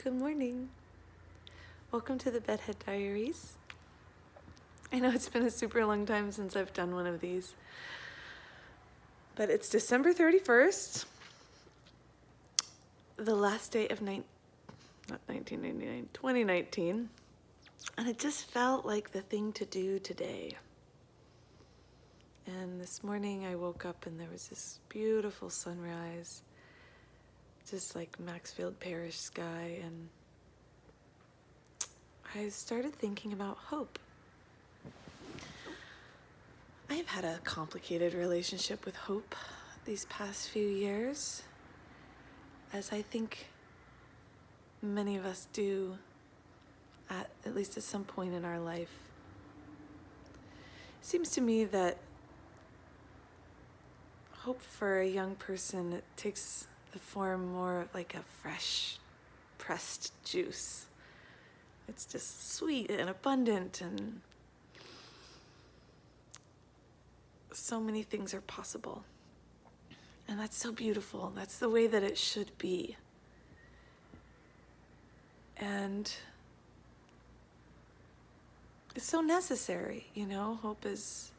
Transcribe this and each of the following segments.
Good morning. Welcome to the Bedhead Diaries. I know it's been a super long time since I've done one of these, but it's December 31st, the last day of 2019, and it just felt like the thing to do today. And this morning I woke up and there was this beautiful sunrise, just like Maxfield Parish sky, and I started thinking about hope. I've had a complicated relationship with hope these past few years, as I think many of us do at least at some point in our life. It seems to me that hope for a young person, it takes the form more of like a fresh pressed juice. It's just sweet and abundant, and so many things are possible. And that's so beautiful. That's the way that it should be. And it's so necessary, you know. Hope is,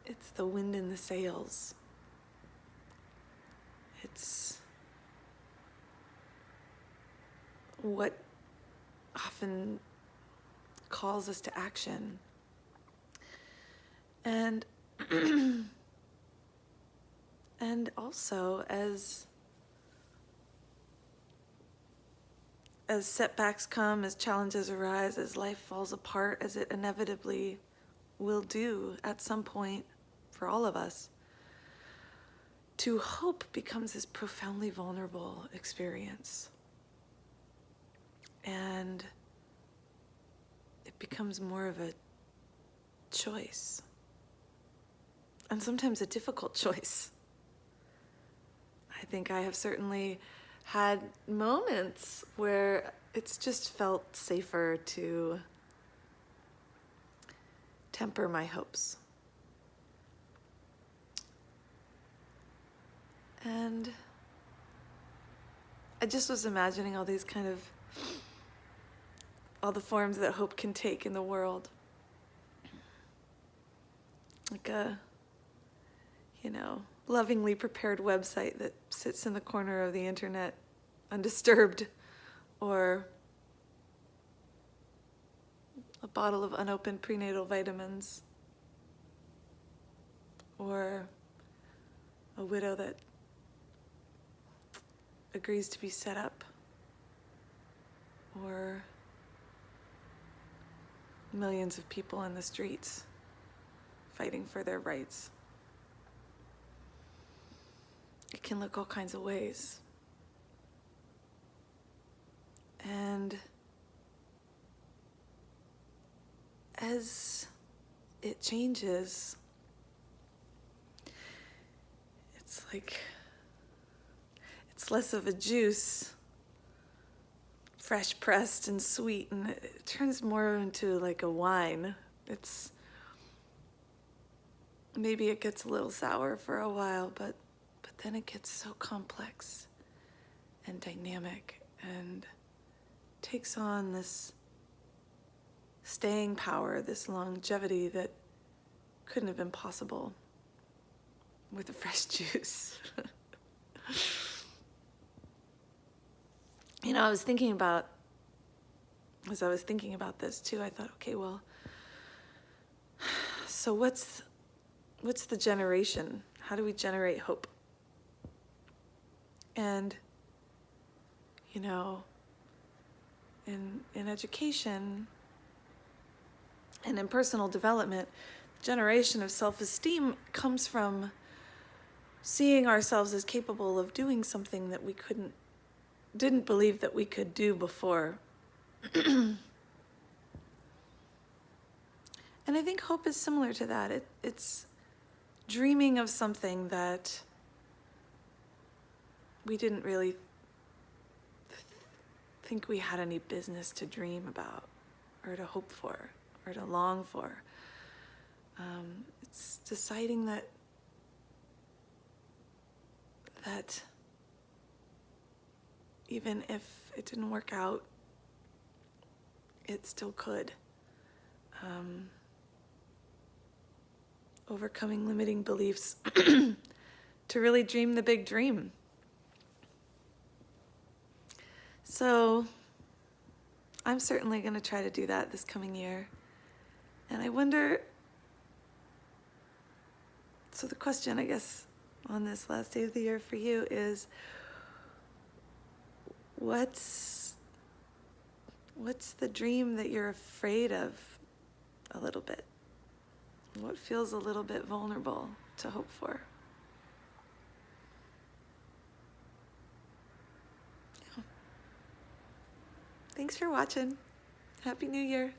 it's the wind in the sails. It's what often calls us to action. And and also as setbacks come, as challenges arise, as life falls apart, as it inevitably will do at some point for all of us, to hope becomes this profoundly vulnerable experience. And it becomes more of a choice. And sometimes a difficult choice. I think I have certainly had moments where it's just felt safer to temper my hopes. And I just was imagining all these all the forms that hope can take in the world. Like a, lovingly prepared website that sits in the corner of the internet undisturbed, or a bottle of unopened prenatal vitamins, or a widow that agrees to be set up, or millions of people in the streets fighting for their rights. It can look all kinds of ways. And as it changes, it's less of a juice, fresh pressed and sweet, and it turns more into like a wine. Maybe it gets a little sour for a while, but then it gets so complex and dynamic and takes on this staying power, this longevity that couldn't have been possible with the fresh juice. I was thinking about, as I was thinking about this too, I thought, okay, well, so what's the generation? How do we generate hope? And, in education and in personal development, the generation of self-esteem comes from seeing ourselves as capable of doing something that we didn't believe that we could do before. And I think hope is similar to that. It's dreaming of something that we didn't really think we had any business to dream about, or to hope for, or to long for. It's deciding that even if it didn't work out, it still could. Overcoming limiting beliefs to really dream the big dream. So I'm certainly going to try to do that this coming year. And I wonder, so the question, I guess, on this last day of the year for you is, what's the dream that you're afraid of a little bit? What feels a little bit vulnerable to hope for? Yeah. Thanks for watching. Happy New Year.